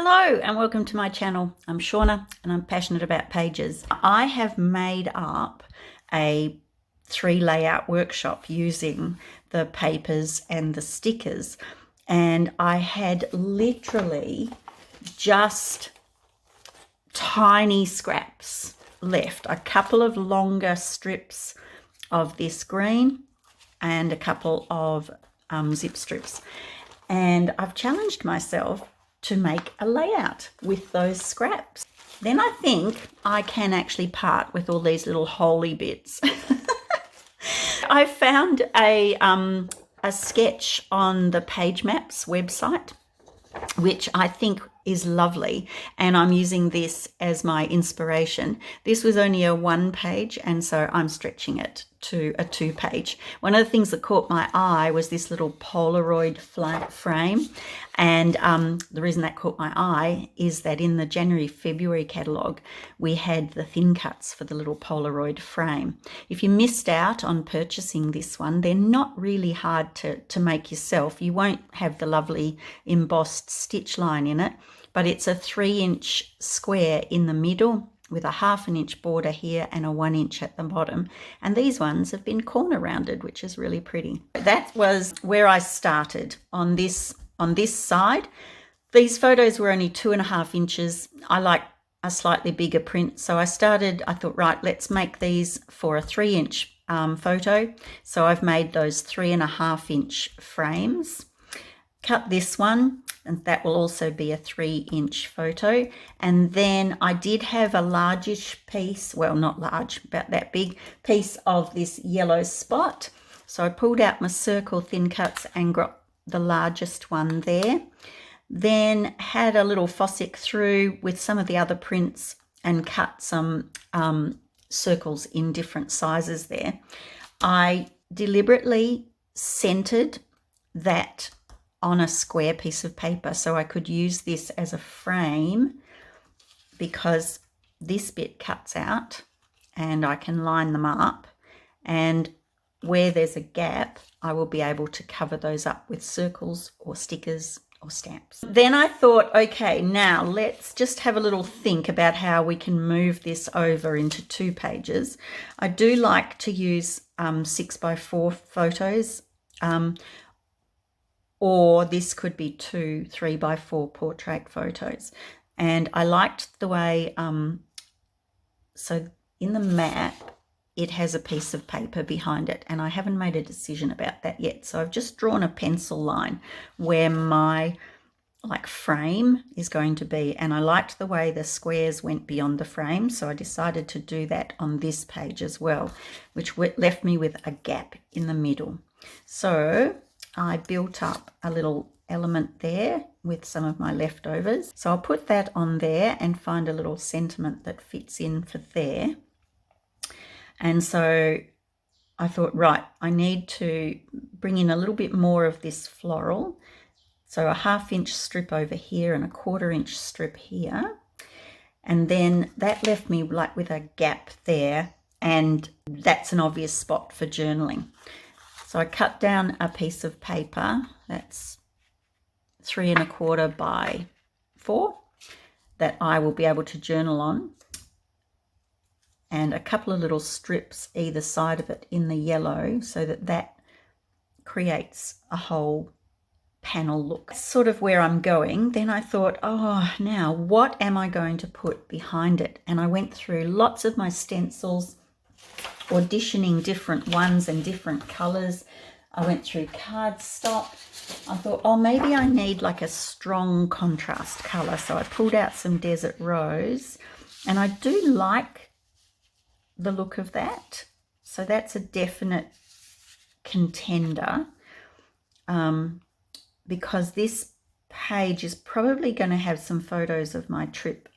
Hello and welcome to my channel. I'm Shauna and I'm passionate about pages. I have made up a 3 layout workshop using the papers and the stickers, and I had literally just tiny scraps left, a couple of longer strips of this green and a couple of zip strips, and I've challenged myself to make a layout with those scraps. Then I think I can actually part with all these little holy bits. I found a sketch on the Page Maps website, which I think is lovely, and I'm using this as my inspiration. This was only a 1 page, and so I'm stretching it to a 2 page. One of the things that caught my eye was this little Polaroid frame, and the reason that caught my eye is that in the January-February catalogue we had the thin cuts for the little Polaroid frame. If you missed out on purchasing this one, they're not really hard to make yourself. You won't have the lovely embossed stitch line in it, but it's a 3-inch square in the middle with a 1/2 inch border here and a 1 inch at the bottom. And these ones have been corner rounded, which is really pretty. That was where I started on this side. These photos were only 2.5 inches. I like a slightly bigger print, so I thought, right, let's make these for a 3-inch photo. So I've made those 3.5 inch frames. Cut this one, and that will also be a 3-inch photo. And then I did have a largish piece, well, not large, about that big piece of this yellow spot. So I pulled out my circle thin cuts and got the largest one there. Then had a little fossick through with some of the other prints and cut some circles in different sizes there. I deliberately centered that on a square piece of paper so I could use this as a frame, because this bit cuts out and I can line them up, and where there's a gap I will be able to cover those up with circles or stickers or stamps. Then I thought, okay, now let's just have a little think about how we can move this over into 2 pages. I do like to use 6x4 photos, or this could be 2 3x4 portrait photos. And I liked the way, so in the map, it has a piece of paper behind it, and I haven't made a decision about that yet. So I've just drawn a pencil line where my frame is going to be, and I liked the way the squares went beyond the frame, so I decided to do that on this page as well, which left me with a gap in the middle. So I built up a little element there with some of my leftovers. So I'll put that on there and find a little sentiment that fits in for there. And so I thought, right, I need to bring in a little bit more of this floral. So a 1/2 inch strip over here and a 1/4 inch strip here. And then that left me with a gap there, and that's an obvious spot for journaling. So I cut down a piece of paper that's 3 1/4 by 4 that I will be able to journal on, and a couple of little strips either side of it in the yellow so that creates a whole panel look. That's sort of where I'm going. Then I thought, oh, now what am I going to put behind it? And I went through lots of my stencils, auditioning different ones and different colors. I went through cardstock. I thought, oh, maybe I need like a strong contrast color. So I pulled out some Desert Rose, and I do like the look of that. So that's a definite contender, because this page is probably going to have some photos of my trip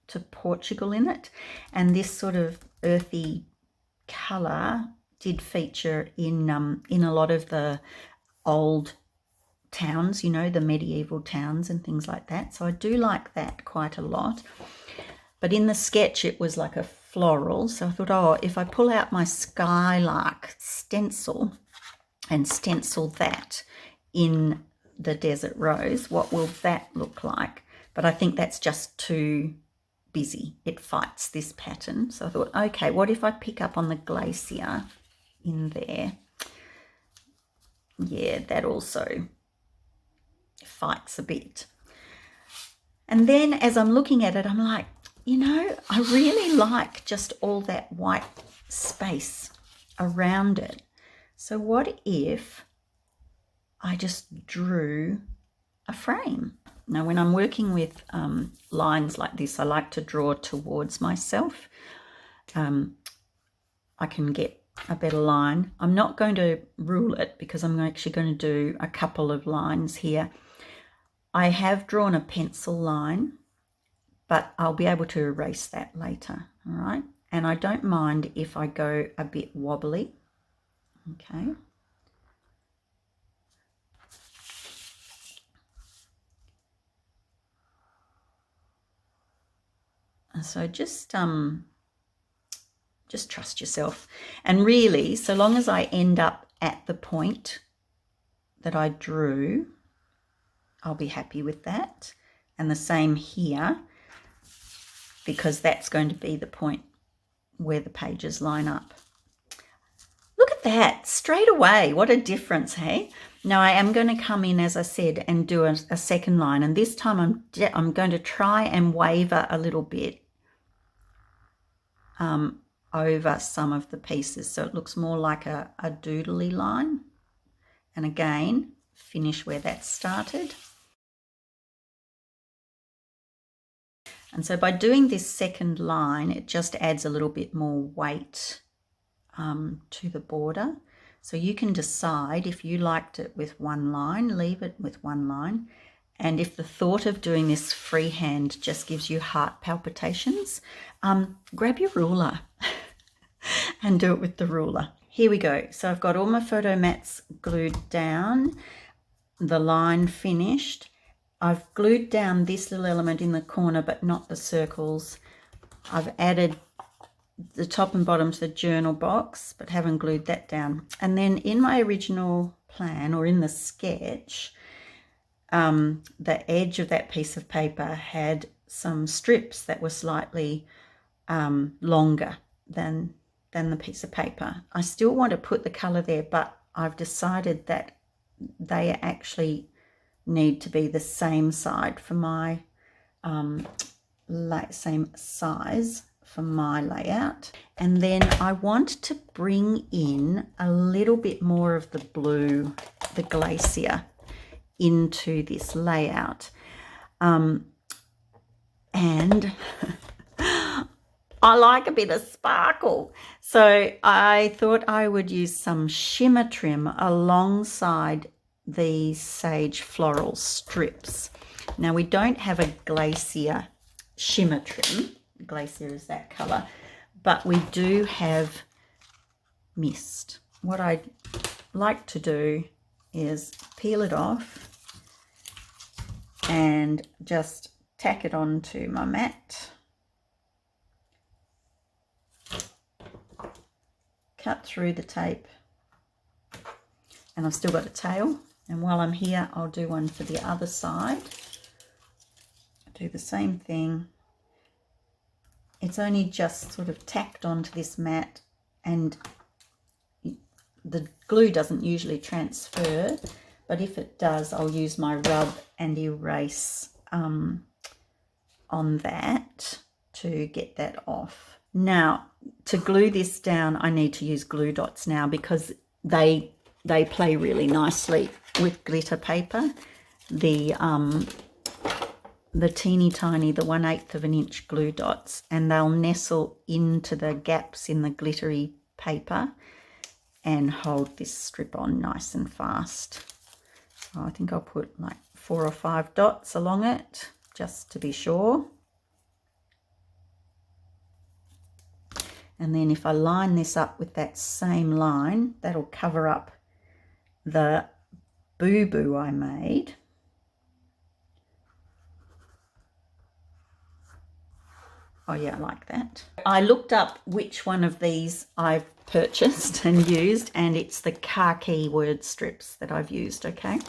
to Portugal in it, and this sort of earthy color did feature in a lot of the old towns, you know, the medieval towns and things like that. So I do like that quite a lot. But in the sketch it was like a floral, so I thought, oh, if I pull out my skylark stencil and stencil that in the Desert Rose, what will that look like? but I think that's just too busy. It fights this pattern. So I thought, okay, what if I pick up on the glacier in there? Yeah, that also fights a bit. And then as I'm looking at it, I'm like, you know, I really like just all that white space around it. So what if I just drew a frame? Now, when I'm working with lines like this, I like to draw towards myself. I can get a better line. I'm not going to rule it because I'm actually going to do a couple of lines here. I have drawn a pencil line, but I'll be able to erase that later, all right? And I don't mind if I go a bit wobbly, okay? So just trust yourself. And really, so long as I end up at the point that I drew, I'll be happy with that. And the same here, because that's going to be the point where the pages line up. Look at that, straight away, what a difference, hey? Now I am going to come in, as I said, and do a second line, and this time I'm going to try and waver a little bit over some of the pieces, so it looks more like a doodly line. And again, finish where that started. And so by doing this second line, it just adds a little bit more weight to the border. So you can decide if you liked it with one line, leave it with one line. And if the thought of doing this freehand just gives you heart palpitations, grab your ruler and do it with the ruler. Here we go. So I've got all my photo mats glued down, the line finished. I've glued down this little element in the corner, but not the circles. I've added the top and bottom to the journal box, but haven't glued that down. And then in my original plan, or in the sketch, the edge of that piece of paper had some strips that were slightly longer than the piece of paper. I still want to put the colour there, but I've decided that they actually need to be the same side for my same size for my layout. And then I want to bring in a little bit more of the blue, the glacier, into this layout. And I like a bit of sparkle. So I thought I would use some shimmer trim alongside these sage floral strips. Now we don't have a glacier shimmer trim. Glacier is that color, but we do have mist. What I like to do is peel it off and just tack it onto my mat. Cut through the tape, and I've still got a tail. And while I'm here, I'll do one for the other side. Do the same thing. It's only just sort of tacked onto this mat, and the glue doesn't usually transfer, but if it does, I'll use my rub and erase on that to get that off. Now, to glue this down, I need to use glue dots now because they play really nicely with glitter paper. The teeny tiny, the 1/8 of an inch glue dots, and they'll nestle into the gaps in the glittery paper and hold this strip on nice and fast. So I think I'll put like 4 or 5 dots along it just to be sure. And then if I line this up with that same line, that'll cover up the boo-boo I made. Oh yeah, I like that. I looked up which one of these I've purchased and used, and it's the Khaki word strips that I've used, okay?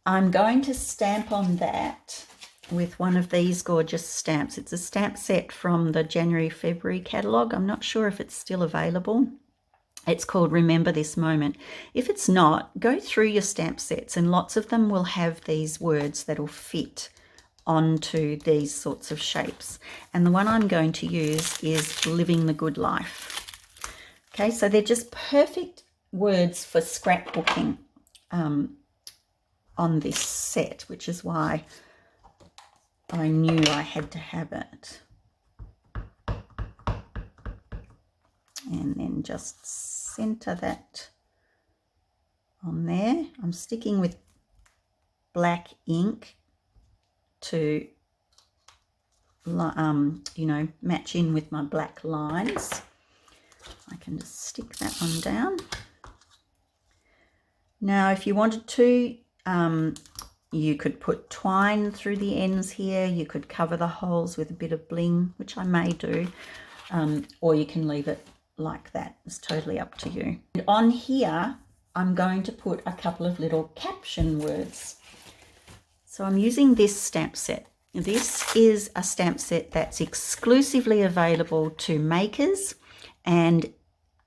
I'm going to stamp on that with one of these gorgeous stamps. It's a stamp set from the January-February catalogue. I'm not sure if it's still available. It's called Remember This Moment. If it's not, go through your stamp sets, and lots of them will have these words that'll fit onto these sorts of shapes. And the one I'm going to use is Living the Good Life. Okay, so they're just perfect words for scrapbooking on this set, which is why I knew I had to have it. And then just center that on there. I'm sticking with black ink to you know, match in with my black lines. I can just stick that one down. Now if you wanted to, you could put twine through the ends here. You could cover the holes with a bit of bling, which I may do, or you can leave it like that. It's totally up to you. And on here I'm going to put a couple of little caption words. So I'm using this stamp set. This is a stamp set that's exclusively available to makers, and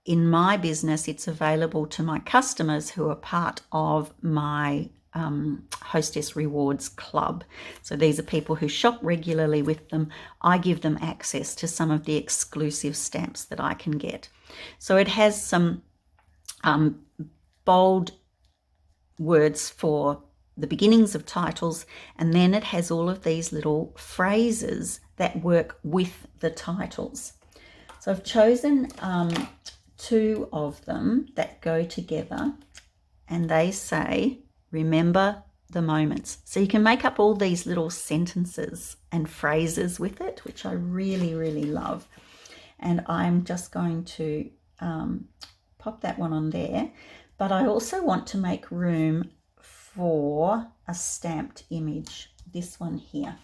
in my business it's available to my customers who are part of my Hostess Rewards Club. So these are people who shop regularly with them. I give them access to some of the exclusive stamps that I can get. So it has some bold words for the beginnings of titles, and then it has all of these little phrases that work with the titles. So I've chosen two of them that go together, and they say, remember the moments. So you can make up all these little sentences and phrases with it, which I really, really love. And I'm just going to pop that one on there. But I also want to make room for a stamped image, this one here.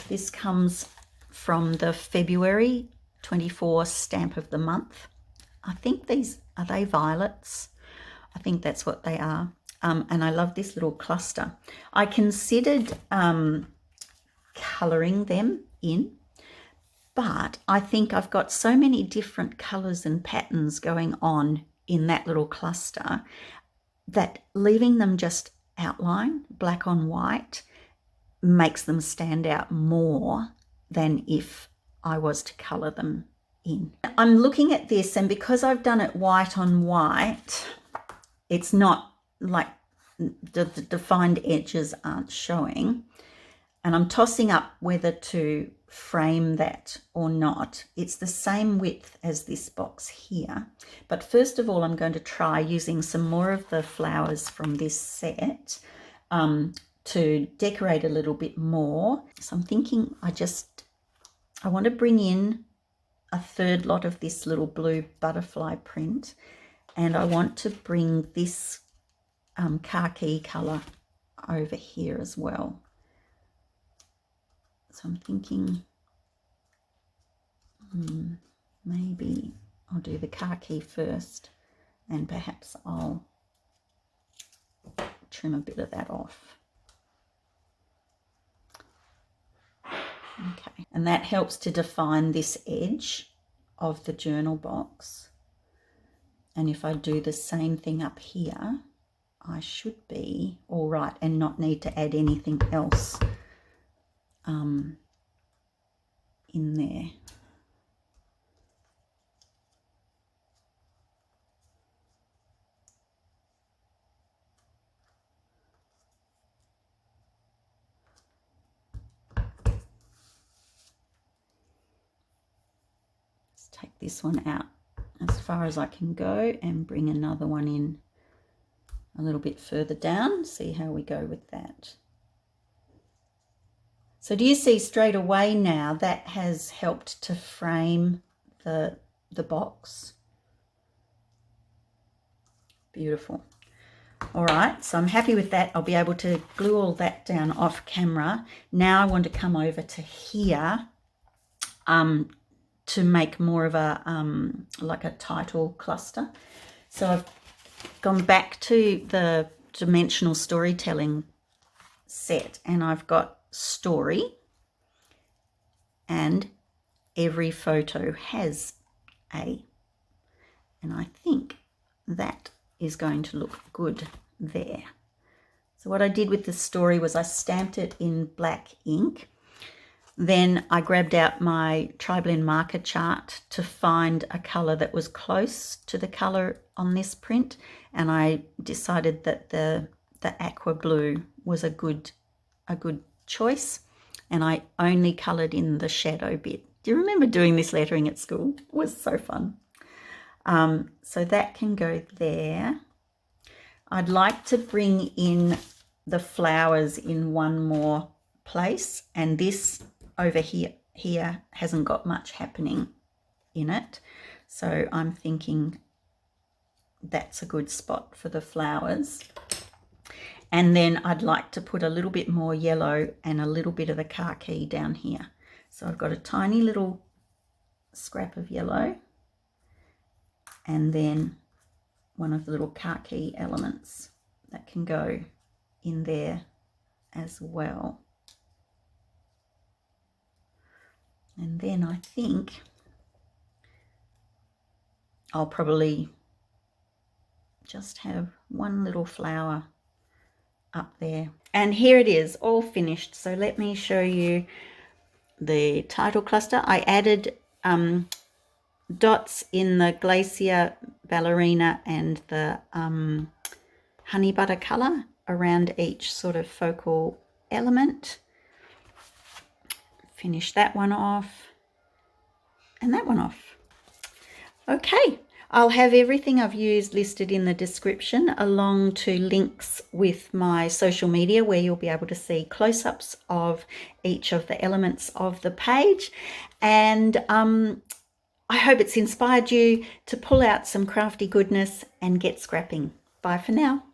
This comes from the February 24 stamp of the month. I think these, are they violets? I think that's what they are. And I love this little cluster. I considered colouring them in, but I think I've got so many different colours and patterns going on in that little cluster that leaving them just outline, black on white, makes them stand out more than if I was to colour them in. I'm looking at this, and because I've done it white on white, it's not like the defined edges aren't showing, and I'm tossing up whether to frame that or not. It's the same width as this box here, but first of all I'm going to try using some more of the flowers from this set to decorate a little bit more. So I'm thinking I want to bring in a third lot of this little blue butterfly print, and I want to bring this khaki colour over here as well. So I'm thinking maybe I'll do the khaki first, and perhaps I'll trim a bit of that off. Okay, and that helps to define this edge of the journal box. And if I do the same thing up here, I should be all right and not need to add anything else in there. Let's take this one out as far as I can go and bring another one in a little bit further down, see how we go with that. So do you see straight away now that has helped to frame the box? Beautiful. All right, so I'm happy with that. I'll be able to glue all that down off camera. Now I want to come over to here to make more of a like a title cluster. So I've gone back to the dimensional storytelling set, and I've got story, and every photo has a, and I think that is going to look good there. So what I did with the story was I stamped it in black ink. Then I grabbed out my tri-blend marker chart to find a colour that was close to the colour on this print, and I decided that the aqua blue was a good choice, and I only coloured in the shadow bit. Do you remember doing this lettering at school? It was so fun. So that can go there. I'd like to bring in the flowers in one more place, and this over here hasn't got much happening in it, so I'm thinking that's a good spot for the flowers. And then I'd like to put a little bit more yellow and a little bit of the khaki down here. So I've got a tiny little scrap of yellow and then one of the little khaki elements that can go in there as well. And then I think I'll probably just have one little flower up there. And here it is, all finished. So let me show you the title cluster. I added dots in the Glacier Ballerina and the honey butter colour around each sort of focal element. Finish that one off and that one off. Okay, I'll have everything I've used listed in the description, along to links with my social media where you'll be able to see close-ups of each of the elements of the page. And I hope it's inspired you to pull out some crafty goodness and get scrapping. Bye for now.